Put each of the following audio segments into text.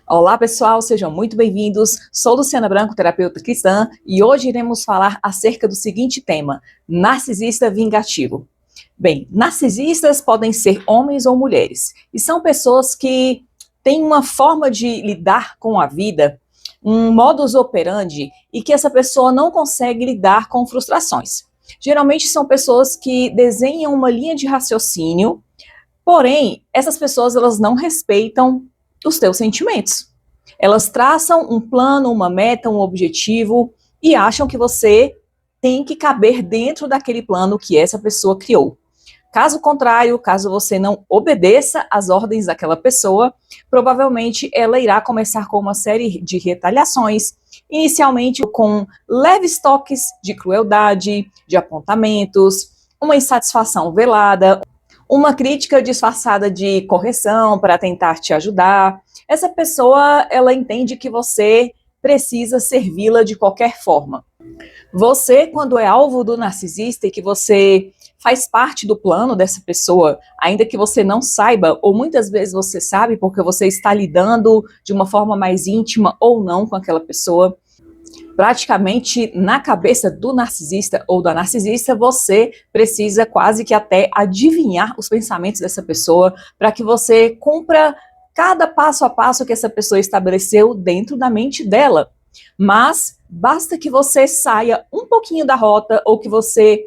Olá pessoal, sejam muito bem-vindos. Sou Luciana Branco, terapeuta cristã, e hoje iremos falar acerca do seguinte tema: narcisista vingativo. Bem, narcisistas podem ser homens ou mulheres, e são pessoas que têm uma forma de lidar com a vida, um modus operandi, e que essa pessoa não consegue lidar com frustrações. Geralmente são pessoas que desenham uma linha de raciocínio, porém, essas pessoas elas não respeitam os teus sentimentos. Elas traçam um plano, uma meta, um objetivo e acham que você tem que caber dentro daquele plano que essa pessoa criou. Caso contrário, caso você não obedeça às ordens daquela pessoa, provavelmente ela irá começar com uma série de retaliações, inicialmente com leves toques de crueldade, de apontamentos, uma insatisfação velada, uma crítica disfarçada de correção para tentar te ajudar. Essa pessoa, ela entende que você precisa servi-la de qualquer forma. Você, quando é alvo do narcisista e que você faz parte do plano dessa pessoa, ainda que você não saiba, ou muitas vezes você sabe porque você está lidando de uma forma mais íntima ou não com aquela pessoa, praticamente na cabeça do narcisista ou da narcisista, você precisa quase que até adivinhar os pensamentos dessa pessoa para que você cumpra cada passo a passo que essa pessoa estabeleceu dentro da mente dela. Mas basta que você saia um pouquinho da rota ou que você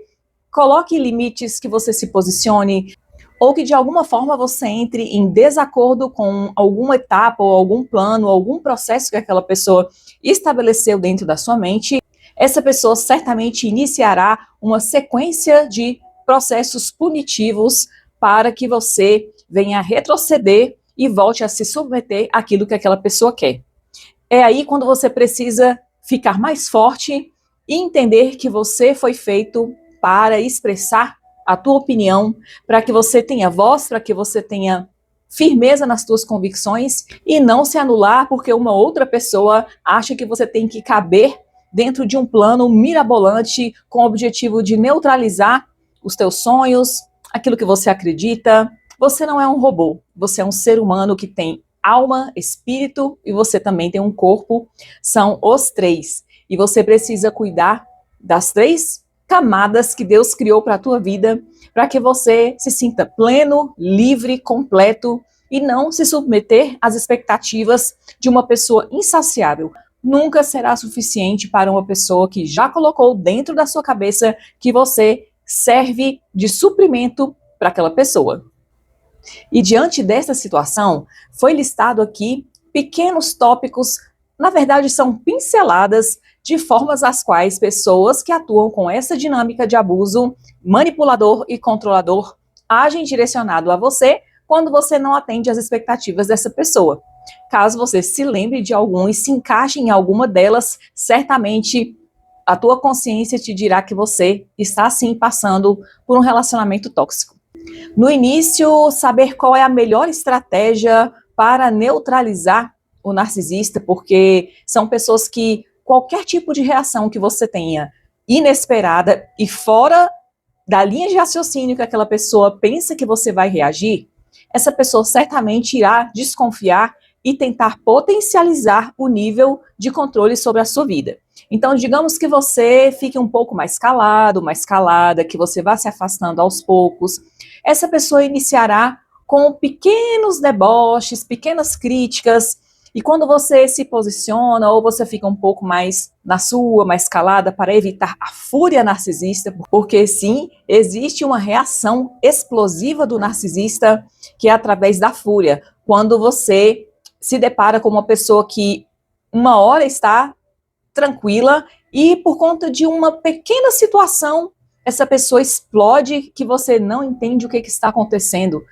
coloque limites, que você se posicione, ou que de alguma forma você entre em desacordo com alguma etapa ou algum plano, ou algum processo que aquela pessoa estabeleceu dentro da sua mente, essa pessoa certamente iniciará uma sequência de processos punitivos para que você venha retroceder e volte a se submeter àquilo que aquela pessoa quer. É aí quando você precisa ficar mais forte e entender que você foi feito para expressar a tua opinião, para que você tenha voz, para que você tenha firmeza nas tuas convicções e não se anular porque uma outra pessoa acha que você tem que caber dentro de um plano mirabolante com o objetivo de neutralizar os teus sonhos, aquilo que você acredita. Você não é um robô, você é um ser humano que tem alma, espírito e você também tem um corpo, são os três. E você precisa cuidar das três camadas que Deus criou para a tua vida, para que você se sinta pleno, livre, completo e não se submeter às expectativas de uma pessoa insaciável. Nunca será suficiente para uma pessoa que já colocou dentro da sua cabeça que você serve de suprimento para aquela pessoa. E diante dessa situação, foi listado aqui pequenos tópicos, na verdade são pinceladas de formas às quais pessoas que atuam com essa dinâmica de abuso manipulador e controlador agem direcionado a você quando você não atende às expectativas dessa pessoa. Caso você se lembre de algum e se encaixe em alguma delas, certamente a tua consciência te dirá que você está sim passando por um relacionamento tóxico. No início, saber qual é a melhor estratégia para neutralizar o narcisista, porque são pessoas que qualquer tipo de reação que você tenha inesperada e fora da linha de raciocínio que aquela pessoa pensa que você vai reagir, essa pessoa certamente irá desconfiar e tentar potencializar o nível de controle sobre a sua vida. Então, digamos que você fique um pouco mais calado, mais calada, que você vá se afastando aos poucos. Essa pessoa iniciará com pequenos deboches, pequenas críticas, e quando você se posiciona ou você fica um pouco mais na sua, mais calada, para evitar a fúria narcisista, porque sim, existe uma reação explosiva do narcisista que é através da fúria, quando você se depara com uma pessoa que uma hora está tranquila e por conta de uma pequena situação, essa pessoa explode que você não entende o que está acontecendo.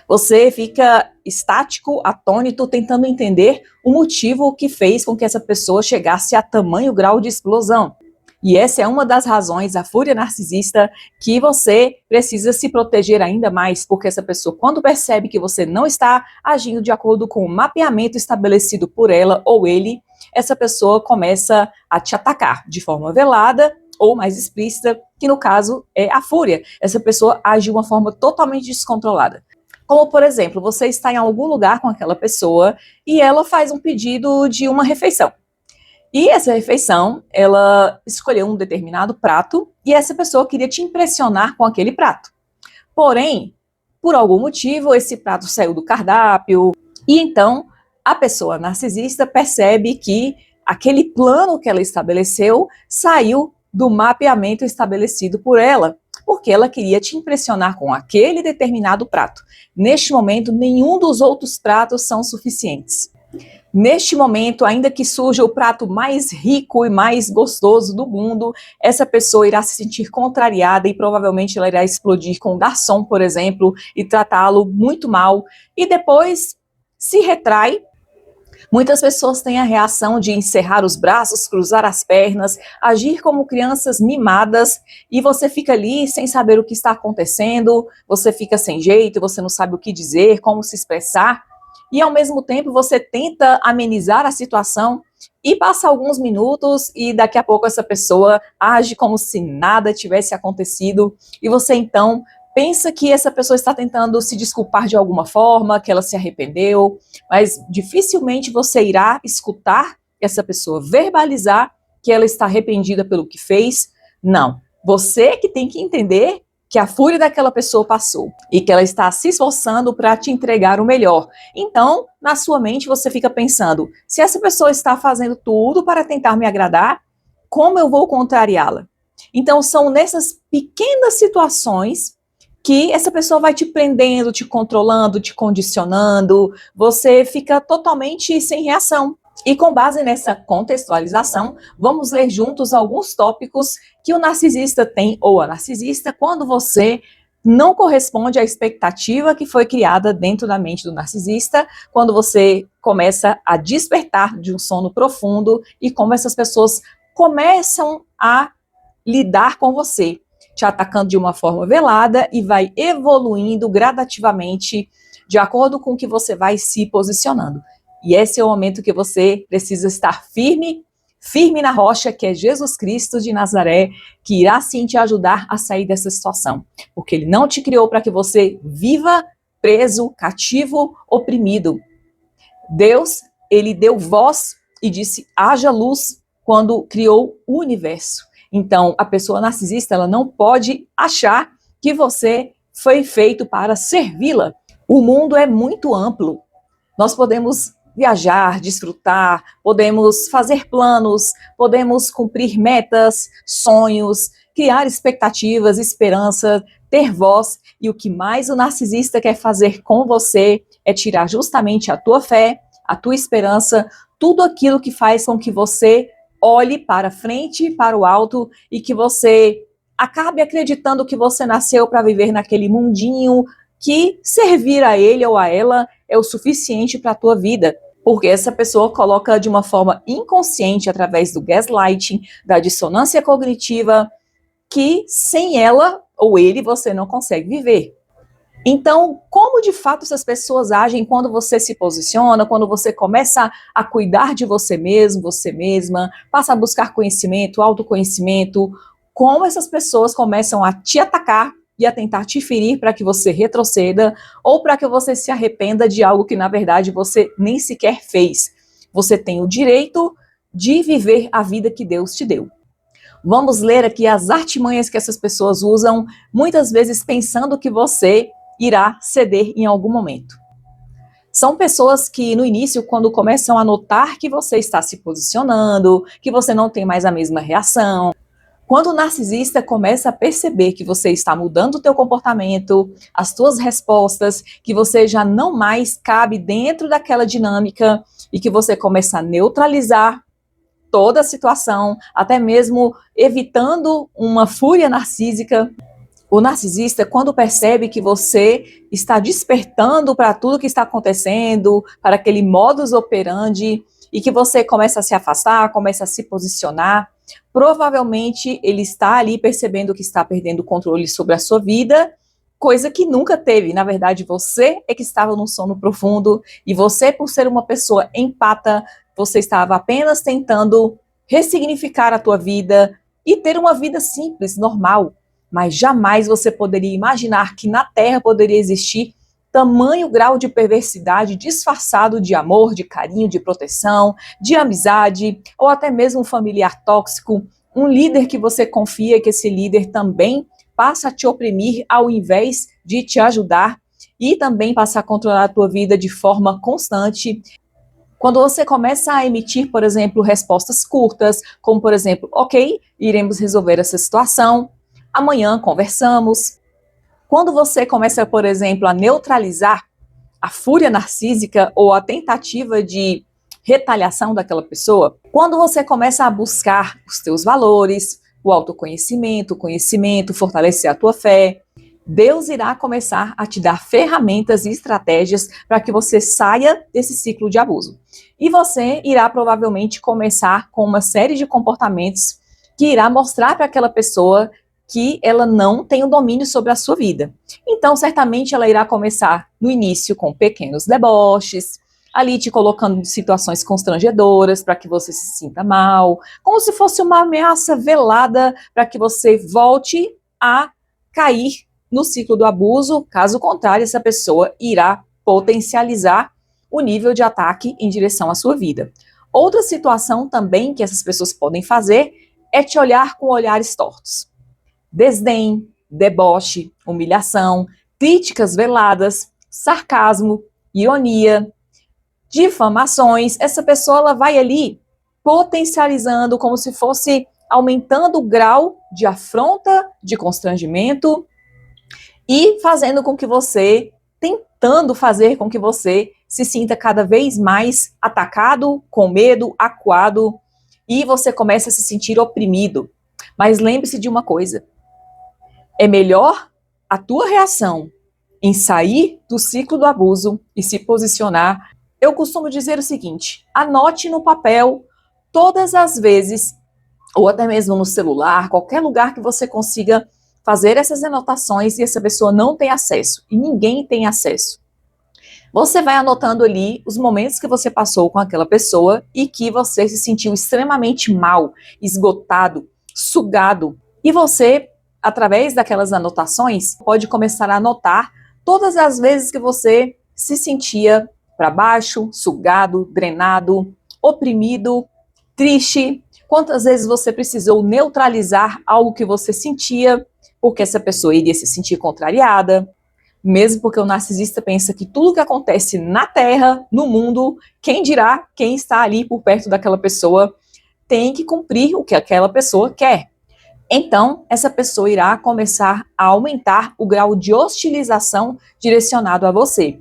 Você fica estático, atônito, tentando entender o motivo que fez com que essa pessoa chegasse a tamanho grau de explosão. E essa é uma das razões, a fúria narcisista, que você precisa se proteger ainda mais, porque essa pessoa, quando percebe que você não está agindo de acordo com o mapeamento estabelecido por ela ou ele, essa pessoa começa a te atacar de forma velada ou mais explícita, que no caso é a fúria. Essa pessoa age de uma forma totalmente descontrolada. Como, por exemplo, você está em algum lugar com aquela pessoa e ela faz um pedido de uma refeição. E essa refeição, ela escolheu um determinado prato e essa pessoa queria te impressionar com aquele prato. Porém, por algum motivo, esse prato saiu do cardápio e então a pessoa narcisista percebe que aquele plano que ela estabeleceu saiu do mapeamento estabelecido por ela, porque ela queria te impressionar com aquele determinado prato. Neste momento, nenhum dos outros pratos são suficientes. Neste momento, ainda que surja o prato mais rico e mais gostoso do mundo, essa pessoa irá se sentir contrariada e provavelmente ela irá explodir com o garçom, por exemplo, e tratá-lo muito mal. E depois se retrai. Muitas pessoas têm a reação de encerrar os braços, cruzar as pernas, agir como crianças mimadas, e você fica ali sem saber o que está acontecendo, você fica sem jeito, você não sabe o que dizer, como se expressar, e ao mesmo tempo você tenta amenizar a situação e passa alguns minutos e daqui a pouco essa pessoa age como se nada tivesse acontecido, e você então pensa que essa pessoa está tentando se desculpar de alguma forma, que ela se arrependeu, mas dificilmente você irá escutar essa pessoa verbalizar que ela está arrependida pelo que fez. Não. Você que tem que entender que a fúria daquela pessoa passou e que ela está se esforçando para te entregar o melhor. Então, na sua mente, você fica pensando, se essa pessoa está fazendo tudo para tentar me agradar, como eu vou contrariá-la? Então, são nessas pequenas situações que essa pessoa vai te prendendo, te controlando, te condicionando, você fica totalmente sem reação. E com base nessa contextualização, vamos ler juntos alguns tópicos que o narcisista tem, ou a narcisista, quando você não corresponde à expectativa que foi criada dentro da mente do narcisista, quando você começa a despertar de um sono profundo e como essas pessoas começam a lidar com você, te atacando de uma forma velada e vai evoluindo gradativamente de acordo com que você vai se posicionando. E esse é o momento que você precisa estar firme, firme na rocha, que é Jesus Cristo de Nazaré, que irá sim te ajudar a sair dessa situação. Porque Ele não te criou para que você viva preso, cativo, oprimido. Deus, Ele deu voz e disse, haja luz, quando criou o universo. Então, a pessoa narcisista, ela não pode achar que você foi feito para servi-la. O mundo é muito amplo. Nós podemos viajar, desfrutar, podemos fazer planos, podemos cumprir metas, sonhos, criar expectativas, esperança, ter voz. E o que mais o narcisista quer fazer com você é tirar justamente a tua fé, a tua esperança, tudo aquilo que faz com que você olhe para frente, para o alto e que você acabe acreditando que você nasceu para viver naquele mundinho, que servir a ele ou a ela é o suficiente para a tua vida. Porque essa pessoa coloca de uma forma inconsciente, através do gaslighting, da dissonância cognitiva, que sem ela ou ele você não consegue viver. Então, como de fato essas pessoas agem quando você se posiciona, quando você começa a cuidar de você mesmo, você mesma, passa a buscar conhecimento, autoconhecimento, como essas pessoas começam a te atacar e a tentar te ferir para que você retroceda ou para que você se arrependa de algo que, na verdade, você nem sequer fez. Você tem o direito de viver a vida que Deus te deu. Vamos ler aqui as artimanhas que essas pessoas usam, muitas vezes pensando que você irá ceder em algum momento. São pessoas que, no início, quando começam a notar que você está se posicionando, que você não tem mais a mesma reação, quando o narcisista começa a perceber que você está mudando o teu comportamento, as tuas respostas, que você já não mais cabe dentro daquela dinâmica e que você começa a neutralizar toda a situação, até mesmo evitando uma fúria narcísica. O narcisista, quando percebe que você está despertando para tudo que está acontecendo, para aquele modus operandi, e que você começa a se afastar, começa a se posicionar, provavelmente ele está ali percebendo que está perdendo o controle sobre a sua vida, coisa que nunca teve. Na verdade, você é que estava num sono profundo, e você, por ser uma pessoa empata, você estava apenas tentando ressignificar a tua vida e ter uma vida simples, normal. Mas jamais você poderia imaginar que na Terra poderia existir tamanho grau de perversidade disfarçado de amor, de carinho, de proteção, de amizade, ou até mesmo um familiar tóxico, um líder que você confia que esse líder também passa a te oprimir ao invés de te ajudar e também passa a controlar a tua vida de forma constante. Quando você começa a emitir, por exemplo, respostas curtas, como por exemplo, ok, iremos resolver essa situação, amanhã conversamos. Quando você começa, por exemplo, a neutralizar a fúria narcísica ou a tentativa de retaliação daquela pessoa, quando você começa a buscar os teus valores, o autoconhecimento, o conhecimento, fortalecer a tua fé, Deus irá começar a te dar ferramentas e estratégias para que você saia desse ciclo de abuso. E você irá provavelmente começar com uma série de comportamentos que irá mostrar para aquela pessoa que ela não tem o domínio sobre a sua vida. Então, certamente, ela irá começar no início com pequenos deboches, ali te colocando em situações constrangedoras para que você se sinta mal, como se fosse uma ameaça velada para que você volte a cair no ciclo do abuso. Caso contrário, essa pessoa irá potencializar o nível de ataque em direção à sua vida. Outra situação também que essas pessoas podem fazer é te olhar com olhares tortos. Desdém, deboche, humilhação, críticas veladas, sarcasmo, ironia, difamações. Essa pessoa ela vai ali potencializando como se fosse aumentando o grau de afronta, de constrangimento e fazendo com que você, tentando fazer com que você se sinta cada vez mais atacado, com medo, acuado, e você começa a se sentir oprimido. Mas lembre-se de uma coisa, é melhor a tua reação em sair do ciclo do abuso e se posicionar. Eu costumo dizer o seguinte, anote no papel todas as vezes, ou até mesmo no celular, qualquer lugar que você consiga fazer essas anotações e essa pessoa não tem acesso, e ninguém tem acesso. Você vai anotando ali os momentos que você passou com aquela pessoa e que você se sentiu extremamente mal, esgotado, sugado. E você, através daquelas anotações, pode começar a anotar todas as vezes que você se sentia para baixo, sugado, drenado, oprimido, triste. Quantas vezes você precisou neutralizar algo que você sentia, porque essa pessoa iria se sentir contrariada. Mesmo porque o narcisista pensa que tudo que acontece na Terra, no mundo, quem dirá, quem está ali por perto daquela pessoa, tem que cumprir o que aquela pessoa quer. Então, essa pessoa irá começar a aumentar o grau de hostilização direcionado a você.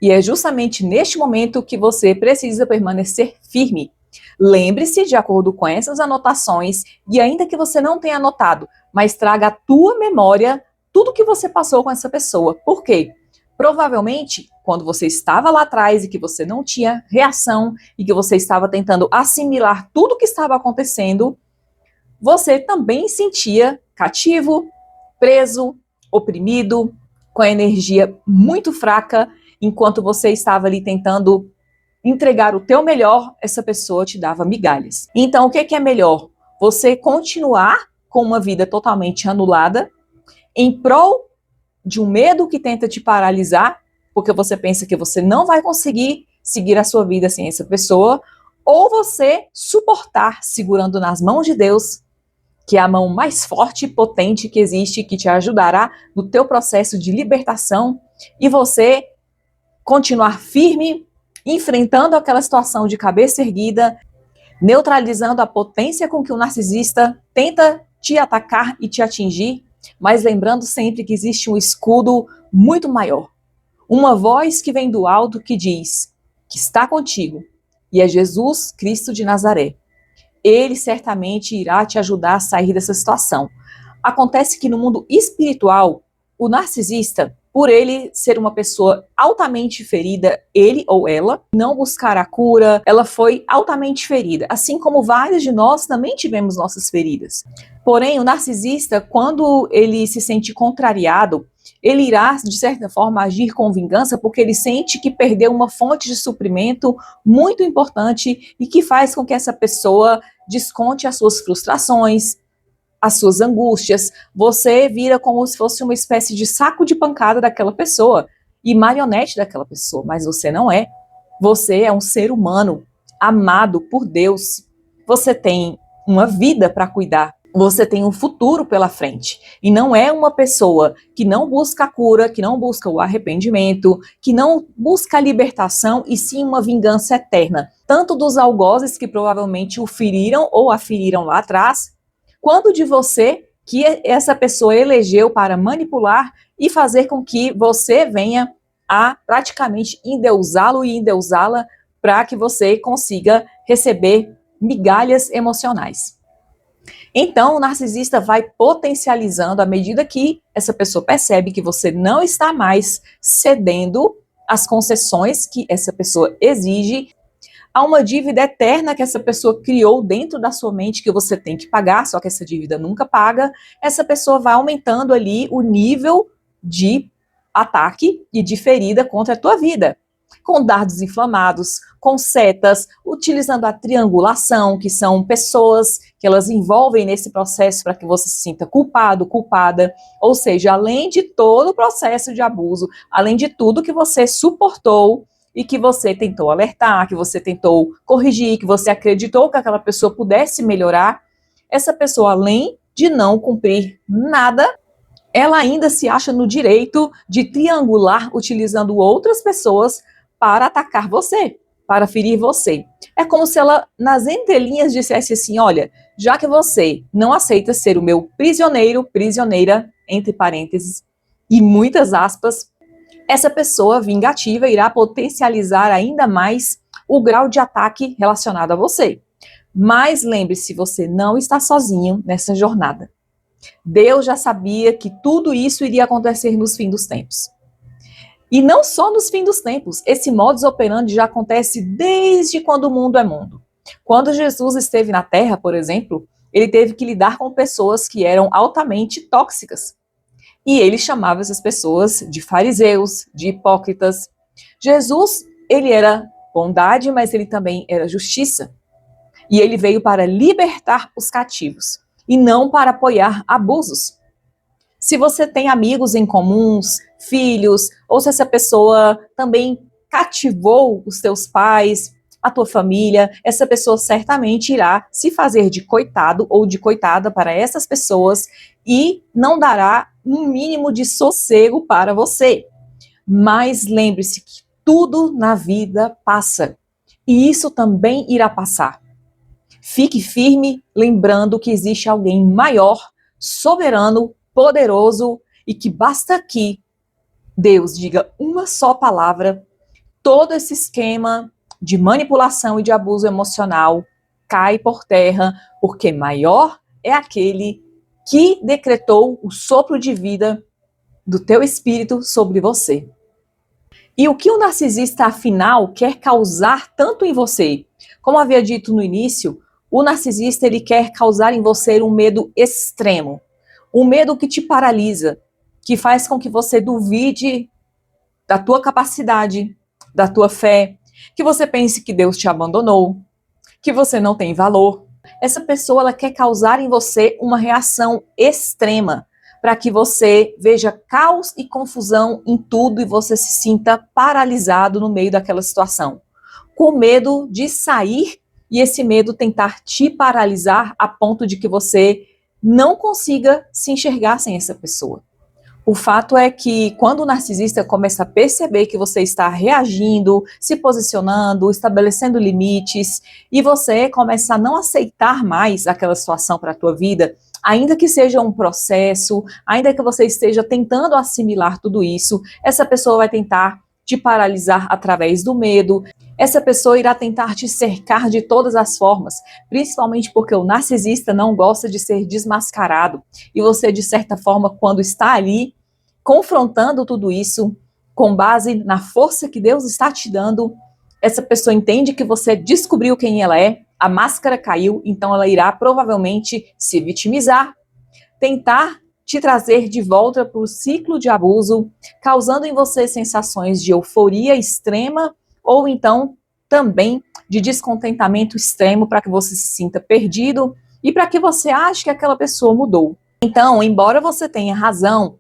E é justamente neste momento que você precisa permanecer firme. Lembre-se, de acordo com essas anotações, e ainda que você não tenha anotado, mas traga à tua memória tudo que você passou com essa pessoa. Por quê? Provavelmente, quando você estava lá atrás e que você não tinha reação e que você estava tentando assimilar tudo o que estava acontecendo, você também sentia cativo, preso, oprimido, com a energia muito fraca, enquanto você estava ali tentando entregar o teu melhor, essa pessoa te dava migalhas. Então, o que é melhor? Você continuar com uma vida totalmente anulada, em prol de um medo que tenta te paralisar, porque você pensa que você não vai conseguir seguir a sua vida sem essa pessoa, ou você suportar segurando nas mãos de Deus, que é a mão mais forte e potente que existe, que te ajudará no teu processo de libertação, e você continuar firme, enfrentando aquela situação de cabeça erguida, neutralizando a potência com que o narcisista tenta te atacar e te atingir, mas lembrando sempre que existe um escudo muito maior. Uma voz que vem do alto que diz que está contigo, e é Jesus Cristo de Nazaré. Ele certamente irá te ajudar a sair dessa situação. Acontece que no mundo espiritual, o narcisista, por ele ser uma pessoa altamente ferida, ele ou ela, não buscar a cura, ela foi altamente ferida, assim como vários de nós também tivemos nossas feridas. Porém, o narcisista, quando ele se sente contrariado, ele irá, de certa forma, agir com vingança, porque ele sente que perdeu uma fonte de suprimento muito importante e que faz com que essa pessoa desconte as suas frustrações, as suas angústias. Você vira como se fosse uma espécie de saco de pancada daquela pessoa. e marionete daquela pessoa, mas você não é. Você é um ser humano amado por Deus. Você tem uma vida para cuidar. Você tem um futuro pela frente. E não é uma pessoa que não busca a cura, que não busca o arrependimento, que não busca a libertação, e sim uma vingança eterna. Tanto dos algozes que provavelmente o feriram ou a feriram lá atrás, quanto de você que essa pessoa elegeu para manipular e fazer com que você venha a praticamente endeusá-lo e endeusá-la para que você consiga receber migalhas emocionais. Então, o narcisista vai potencializando à medida que essa pessoa percebe que você não está mais cedendo às concessões que essa pessoa exige, há uma dívida eterna que essa pessoa criou dentro da sua mente que você tem que pagar, só que essa dívida nunca paga. Essa pessoa vai aumentando ali o nível de ataque e de ferida contra a tua vida, com dardos inflamados, com setas, utilizando a triangulação, que são pessoas que elas envolvem nesse processo para que você se sinta culpado, culpada, ou seja, além de todo o processo de abuso, além de tudo que você suportou e que você tentou alertar, que você tentou corrigir, que você acreditou que aquela pessoa pudesse melhorar, essa pessoa, além de não cumprir nada, ela ainda se acha no direito de triangular utilizando outras pessoas para atacar você, para ferir você. É como se ela, nas entrelinhas, dissesse assim, olha, já que você não aceita ser o meu prisioneiro, prisioneira, entre parênteses, e muitas aspas, essa pessoa vingativa irá potencializar ainda mais o grau de ataque relacionado a você. Mas lembre-se, você não está sozinho nessa jornada. Deus já sabia que tudo isso iria acontecer nos fins dos tempos. E não só nos fins dos tempos, esse modus operandi já acontece desde quando o mundo é mundo. Quando Jesus esteve na Terra, por exemplo, ele teve que lidar com pessoas que eram altamente tóxicas. E ele chamava essas pessoas de fariseus, de hipócritas. Jesus, ele era bondade, mas ele também era justiça. E ele veio para libertar os cativos, e não para apoiar abusos. Se você tem amigos em comuns, filhos, ou se essa pessoa também cativou os teus pais, a tua família, essa pessoa certamente irá se fazer de coitado ou de coitada para essas pessoas e não dará um mínimo de sossego para você. Mas lembre-se que tudo na vida passa, e isso também irá passar. Fique firme, lembrando que existe alguém maior, soberano, poderoso, e que basta que Deus diga uma só palavra, todo esse esquema de manipulação e de abuso emocional cai por terra, porque maior é aquele que decretou o sopro de vida do teu espírito sobre você. E o que o narcisista, afinal, quer causar tanto em você? Como havia dito no início, o narcisista ele quer causar em você um medo extremo, um medo que te paralisa, que faz com que você duvide da tua capacidade, da tua fé, que você pense que Deus te abandonou, que você não tem valor. Essa pessoa ela quer causar em você uma reação extrema, para que você veja caos e confusão em tudo e você se sinta paralisado no meio daquela situação, com medo de sair e esse medo tentar te paralisar a ponto de que você não consiga se enxergar sem essa pessoa. O fato é que quando o narcisista começa a perceber que você está reagindo, se posicionando, estabelecendo limites, e você começa a não aceitar mais aquela situação para a tua vida, ainda que seja um processo, ainda que você esteja tentando assimilar tudo isso, essa pessoa vai tentar te paralisar através do medo. Essa pessoa irá tentar te cercar de todas as formas, principalmente porque o narcisista não gosta de ser desmascarado. E você, de certa forma, quando está ali, confrontando tudo isso, com base na força que Deus está te dando, essa pessoa entende que você descobriu quem ela é, a máscara caiu, então ela irá provavelmente se vitimizar, tentar te trazer de volta para o ciclo de abuso, causando em você sensações de euforia extrema ou então também de descontentamento extremo para que você se sinta perdido e para que você ache que aquela pessoa mudou. Então, embora você tenha razão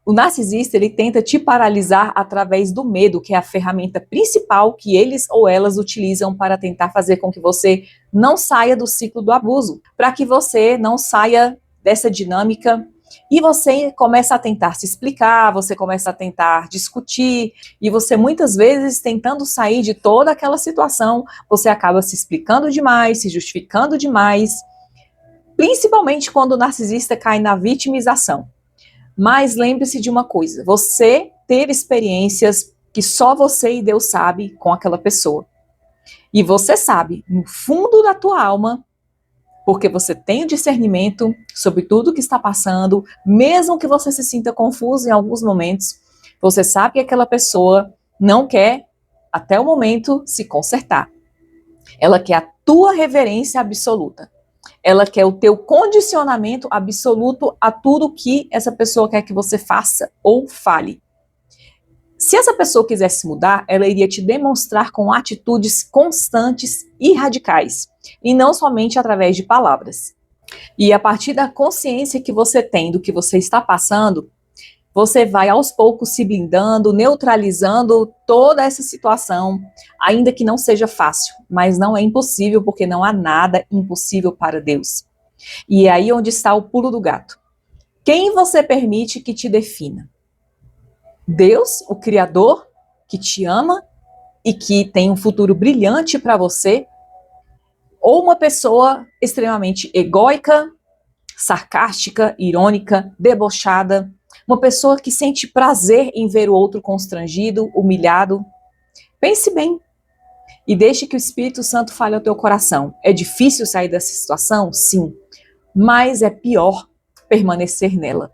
O narcisista, ele tenta te paralisar através do medo, que é a ferramenta principal que eles ou elas utilizam para tentar fazer com que você não saia do ciclo do abuso, para que você não saia dessa dinâmica e você começa a tentar se explicar, você começa a tentar discutir, e você muitas vezes tentando sair de toda aquela situação, você acaba se explicando demais, se justificando demais, principalmente quando o narcisista cai na vitimização. Mas lembre-se de uma coisa, você teve experiências que só você e Deus sabe com aquela pessoa. E você sabe, no fundo da tua alma, porque você tem o discernimento sobre tudo que está passando, mesmo que você se sinta confuso em alguns momentos, você sabe que aquela pessoa não quer, até o momento, se consertar. Ela quer a tua reverência absoluta. Ela quer o teu condicionamento absoluto a tudo que essa pessoa quer que você faça ou fale. Se essa pessoa quisesse mudar, ela iria te demonstrar com atitudes constantes e radicais, e não somente através de palavras. E a partir da consciência que você tem do que você está passando, você vai aos poucos se blindando, neutralizando toda essa situação, ainda que não seja fácil, mas não é impossível, porque não há nada impossível para Deus. E é aí onde está o pulo do gato. Quem você permite que te defina? Deus, o Criador, que te ama e que tem um futuro brilhante para você? Ou uma pessoa extremamente egóica, sarcástica, irônica, debochada, uma pessoa que sente prazer em ver o outro constrangido, humilhado? Pense bem e deixe que o Espírito Santo fale ao teu coração. É difícil sair dessa situação? Sim, mas é pior permanecer nela.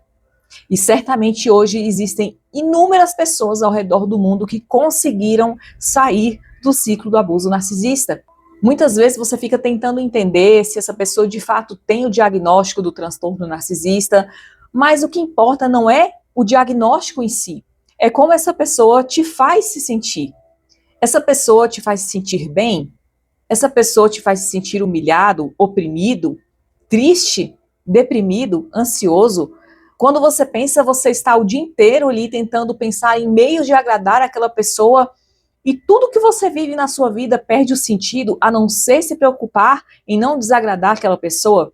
E certamente hoje existem inúmeras pessoas ao redor do mundo que conseguiram sair do ciclo do abuso narcisista. Muitas vezes você fica tentando entender se essa pessoa de fato tem o diagnóstico do transtorno narcisista, mas o que importa não é o diagnóstico em si, é como essa pessoa te faz se sentir. Essa pessoa te faz se sentir bem? Essa pessoa te faz se sentir humilhado, oprimido, triste, deprimido, ansioso? Quando você pensa, você está o dia inteiro ali tentando pensar em meios de agradar aquela pessoa, e tudo que você vive na sua vida perde o sentido, a não ser se preocupar em não desagradar aquela pessoa.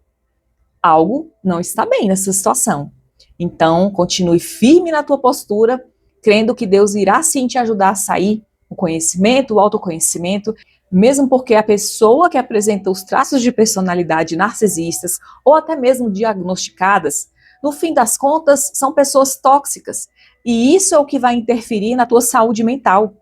Algo não está bem nessa situação. Então, continue firme na tua postura, crendo que Deus irá sim te ajudar a sair, o conhecimento, o autoconhecimento, mesmo porque a pessoa que apresenta os traços de personalidade narcisistas ou até mesmo diagnosticadas, no fim das contas, são pessoas tóxicas. E isso é o que vai interferir na tua saúde mental.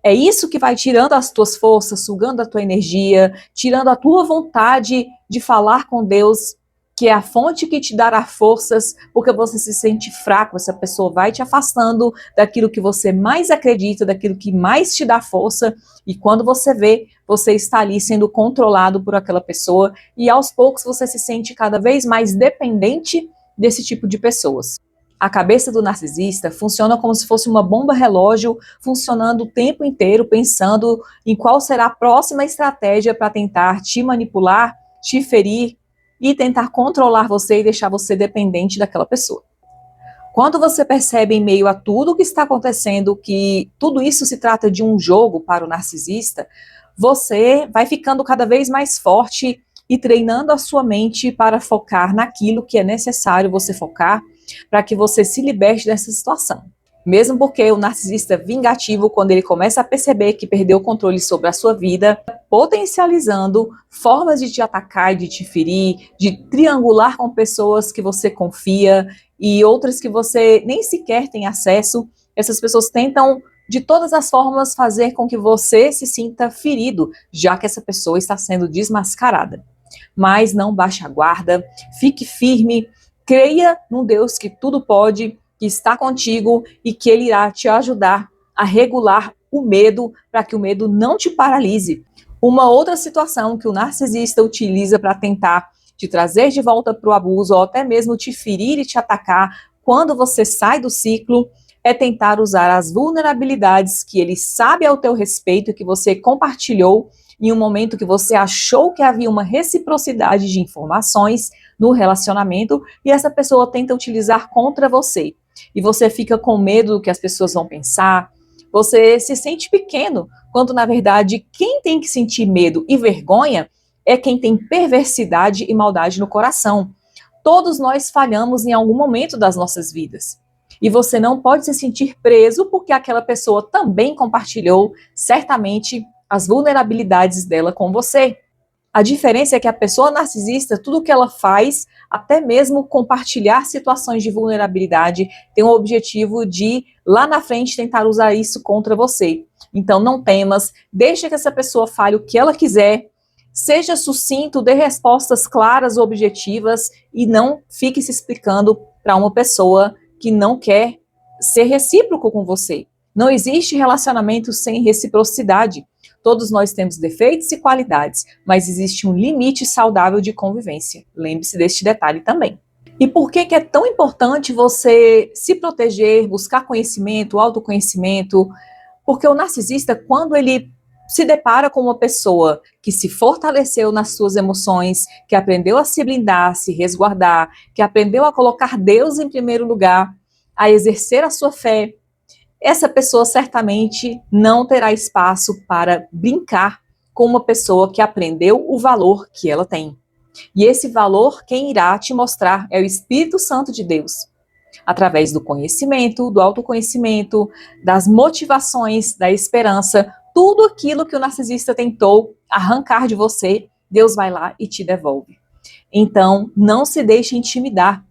É isso que vai tirando as tuas forças, sugando a tua energia, tirando a tua vontade de falar com Deus, que é a fonte que te dará forças, porque você se sente fraco, essa pessoa vai te afastando daquilo que você mais acredita, daquilo que mais te dá força, e quando você vê, você está ali sendo controlado por aquela pessoa, e aos poucos você se sente cada vez mais dependente desse tipo de pessoas. A cabeça do narcisista funciona como se fosse uma bomba relógio, funcionando o tempo inteiro, pensando em qual será a próxima estratégia para tentar te manipular, te ferir e tentar controlar você e deixar você dependente daquela pessoa. Quando você percebe em meio a tudo o que está acontecendo que tudo isso se trata de um jogo para o narcisista, você vai ficando cada vez mais forte e treinando a sua mente para focar naquilo que é necessário você focar, para que você se liberte dessa situação. Mesmo porque o narcisista vingativo, quando ele começa a perceber que perdeu o controle sobre a sua vida, potencializando formas de te atacar e de te ferir, de triangular com pessoas que você confia e outras que você nem sequer tem acesso, essas pessoas tentam de todas as formas fazer com que você se sinta ferido, já que essa pessoa está sendo desmascarada. Mas não baixe a guarda, fique firme, creia num Deus que tudo pode, que está contigo e que Ele irá te ajudar a regular o medo, para que o medo não te paralise. Uma outra situação que o narcisista utiliza para tentar te trazer de volta para o abuso, ou até mesmo te ferir e te atacar quando você sai do ciclo, é tentar usar as vulnerabilidades que ele sabe ao teu respeito e que você compartilhou em um momento que você achou que havia uma reciprocidade de informações no relacionamento, e essa pessoa tenta utilizar contra você. e você fica com medo do que as pessoas vão pensar, você se sente pequeno, quando na verdade quem tem que sentir medo e vergonha é quem tem perversidade e maldade no coração. Todos nós falhamos em algum momento das nossas vidas. E você não pode se sentir preso porque aquela pessoa também compartilhou certamente as vulnerabilidades dela com você. A diferença é que a pessoa narcisista, tudo que ela faz, até mesmo compartilhar situações de vulnerabilidade, tem o objetivo de, lá na frente, tentar usar isso contra você. Então, não temas, deixa que essa pessoa fale o que ela quiser, seja sucinto, dê respostas claras, objetivas, e não fique se explicando para uma pessoa que não quer ser recíproco com você. Não existe relacionamento sem reciprocidade. Todos nós temos defeitos e qualidades, mas existe um limite saudável de convivência. Lembre-se deste detalhe também. E por que é tão importante você se proteger, buscar conhecimento, autoconhecimento? Porque o narcisista, quando ele se depara com uma pessoa que se fortaleceu nas suas emoções, que aprendeu a se blindar, se resguardar, que aprendeu a colocar Deus em primeiro lugar, a exercer a sua fé, essa pessoa certamente não terá espaço para brincar com uma pessoa que aprendeu o valor que ela tem. E esse valor, quem irá te mostrar é o Espírito Santo de Deus, através do conhecimento, do autoconhecimento, das motivações, da esperança, tudo aquilo que o narcisista tentou arrancar de você, Deus vai lá e te devolve. Então, não se deixe intimidar.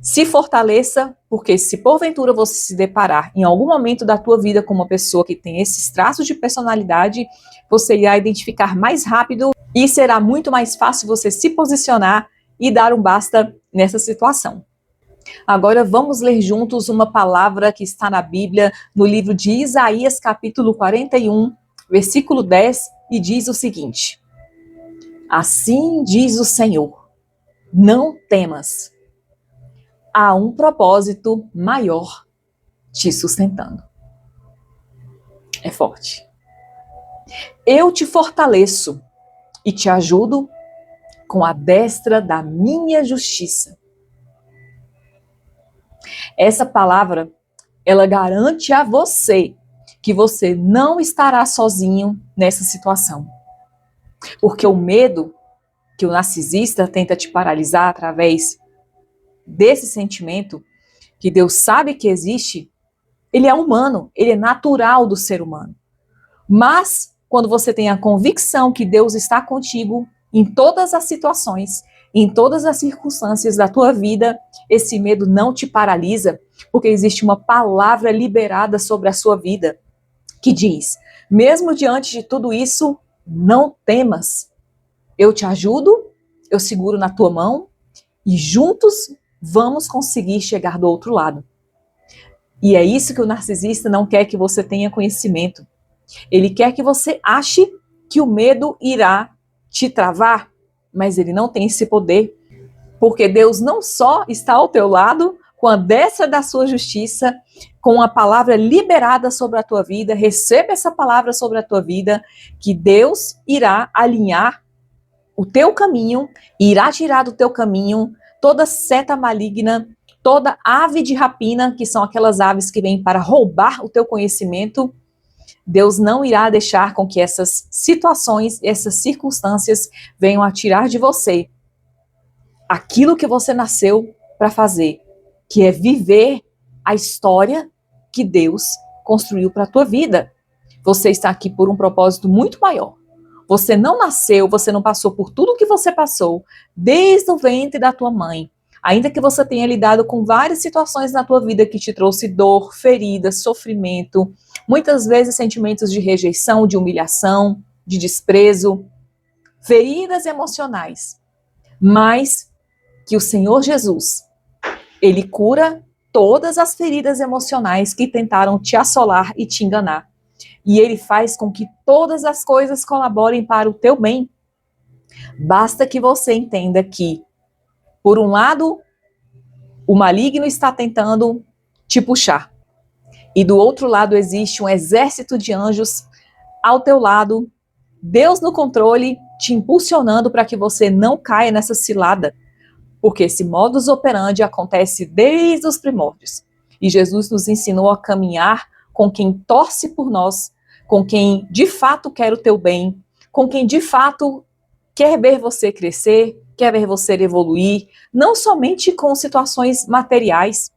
Se fortaleça, porque se porventura você se deparar em algum momento da tua vida com uma pessoa que tem esses traços de personalidade, você irá identificar mais rápido e será muito mais fácil você se posicionar e dar um basta nessa situação. Agora vamos ler juntos uma palavra que está na Bíblia, no livro de Isaías, capítulo 41, versículo 10, e diz o seguinte: Assim diz o Senhor, não temas. Há um propósito maior te sustentando. É forte. Eu te fortaleço e te ajudo com a destra da minha justiça. Essa palavra, ela garante a você que você não estará sozinho nessa situação. Porque o medo que o narcisista tenta te paralisar através desse sentimento que Deus sabe que existe, ele é humano, ele é natural do ser humano. Mas, quando você tem a convicção que Deus está contigo em todas as situações, em todas as circunstâncias da tua vida, esse medo não te paralisa, porque existe uma palavra liberada sobre a sua vida, que diz, mesmo diante de tudo isso, não temas. Eu te ajudo, eu seguro na tua mão, e juntos vamos conseguir chegar do outro lado. E é isso que o narcisista não quer que você tenha conhecimento. Ele quer que você ache que o medo irá te travar, mas ele não tem esse poder, porque Deus não só está ao teu lado, com a destra da sua justiça, com a palavra liberada sobre a tua vida, receba essa palavra sobre a tua vida, que Deus irá alinhar o teu caminho, irá tirar do teu caminho toda seta maligna, toda ave de rapina, que são aquelas aves que vêm para roubar o teu conhecimento. Deus não irá deixar com que essas situações, essas circunstâncias venham a tirar de você aquilo que você nasceu para fazer, que é viver a história que Deus construiu para a tua vida. Você está aqui por um propósito muito maior. Você não nasceu, você não passou por tudo que você passou desde o ventre da tua mãe. Ainda que você tenha lidado com várias situações na tua vida que te trouxe dor, feridas, sofrimento, muitas vezes sentimentos de rejeição, de humilhação, de desprezo, feridas emocionais. Mas que o Senhor Jesus, Ele cura todas as feridas emocionais que tentaram te assolar e te enganar. E Ele faz com que todas as coisas colaborem para o teu bem. Basta que você entenda que, por um lado, o maligno está tentando te puxar. E do outro lado existe um exército de anjos ao teu lado, Deus no controle, te impulsionando para que você não caia nessa cilada. porque esse modus operandi acontece desde os primórdios. E Jesus nos ensinou a caminhar com quem torce por nós, com quem de fato quer o teu bem, com quem de fato quer ver você crescer, quer ver você evoluir, não somente com situações materiais,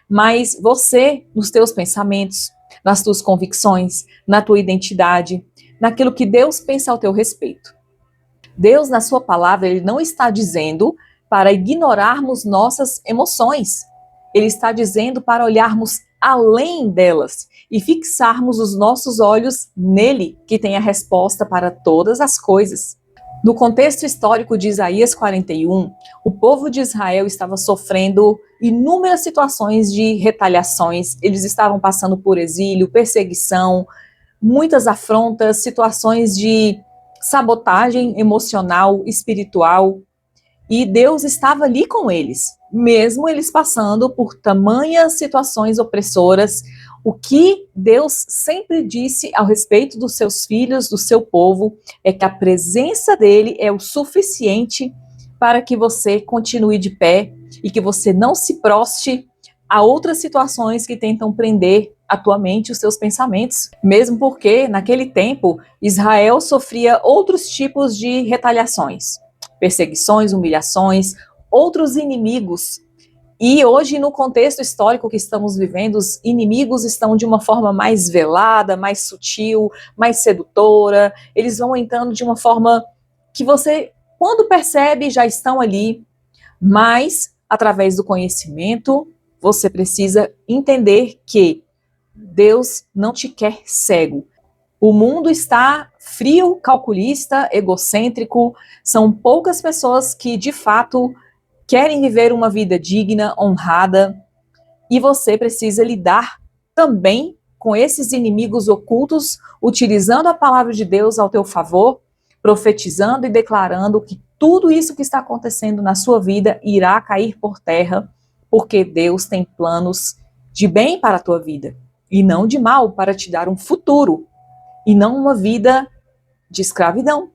mas você nos teus pensamentos, nas tuas convicções, na tua identidade, naquilo que Deus pensa ao teu respeito. Deus, na sua palavra, ele não está dizendo para ignorarmos nossas emoções. Ele está dizendo para olharmos além delas e fixarmos os nossos olhos nele, que tem a resposta para todas as coisas. No contexto histórico de Isaías 41, o povo de Israel estava sofrendo inúmeras situações de retaliações. Eles estavam passando por exílio, perseguição, muitas afrontas, situações de sabotagem emocional, espiritual. E Deus estava ali com eles, mesmo eles passando por tamanhas situações opressoras. O que Deus sempre disse ao respeito dos seus filhos, do seu povo, é que a presença dele é o suficiente para que você continue de pé e que você não se proste a outras situações que tentam prender a tua mente e os seus pensamentos. Mesmo porque, naquele tempo, Israel sofria outros tipos de retaliações, perseguições, humilhações, outros inimigos. E hoje, no contexto histórico que estamos vivendo, os inimigos estão de uma forma mais velada, mais sutil, mais sedutora. Eles vão entrando de uma forma que você, quando percebe, já estão ali. Mas, através do conhecimento, você precisa entender que Deus não te quer cego. O mundo está frio, calculista, egocêntrico. São poucas pessoas que, de fato, querem viver uma vida digna, honrada, e você precisa lidar também com esses inimigos ocultos, utilizando a palavra de Deus ao teu favor, profetizando e declarando que tudo isso que está acontecendo na sua vida irá cair por terra, porque Deus tem planos de bem para a tua vida, e não de mal, para te dar um futuro, e não uma vida de escravidão.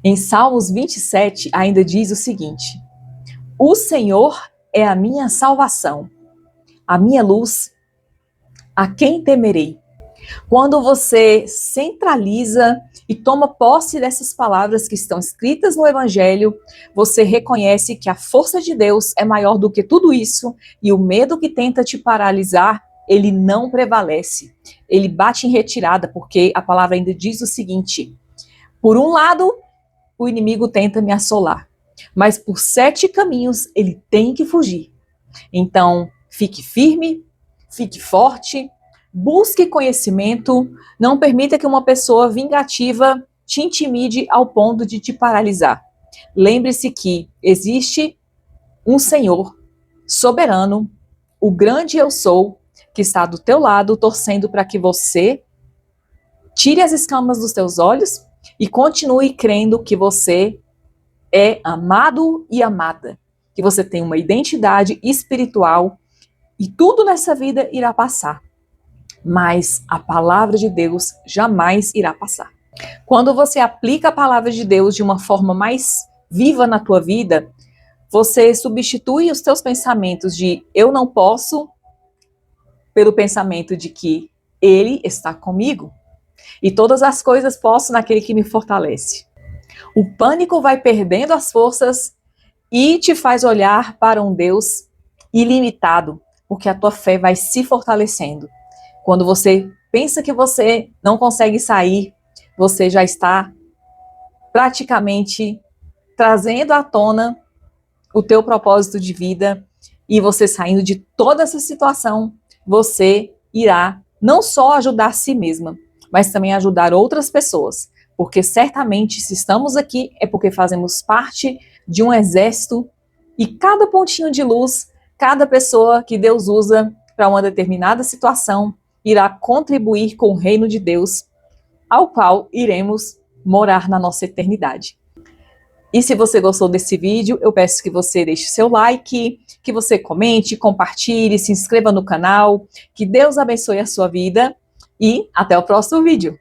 Em Salmos 27 ainda diz o seguinte: o Senhor é a minha salvação, a minha luz, a quem temerei? Quando você centraliza e toma posse dessas palavras que estão escritas no Evangelho, você reconhece que a força de Deus é maior do que tudo isso, e o medo que tenta te paralisar, ele não prevalece. Ele bate em retirada, porque a palavra ainda diz o seguinte: por um lado, o inimigo tenta me assolar, mas por 7 caminhos ele tem que fugir. Então, fique firme, fique forte, busque conhecimento, não permita que uma pessoa vingativa te intimide ao ponto de te paralisar. Lembre-se que existe um Senhor soberano, o grande eu sou, que está do teu lado, torcendo para que você tire as escamas dos teus olhos e continue crendo que você é amado e amada, que você tem uma identidade espiritual e tudo nessa vida irá passar, mas a palavra de Deus jamais irá passar. Quando você aplica a palavra de Deus de uma forma mais viva na tua vida, você substitui os teus pensamentos de eu não posso pelo pensamento de que Ele está comigo e todas as coisas posso naquele que me fortalece. O pânico vai perdendo as forças e te faz olhar para um Deus ilimitado, porque a tua fé vai se fortalecendo. Quando você pensa que você não consegue sair, você já está praticamente trazendo à tona o teu propósito de vida, e você saindo de toda essa situação, você irá não só ajudar a si mesma, mas também ajudar outras pessoas. Porque certamente, se estamos aqui, é porque fazemos parte de um exército, e cada pontinho de luz, cada pessoa que Deus usa para uma determinada situação, irá contribuir com o reino de Deus, ao qual iremos morar na nossa eternidade. E se você gostou desse vídeo, eu peço que você deixe seu like, que você comente, compartilhe, se inscreva no canal, que Deus abençoe a sua vida, e até o próximo vídeo.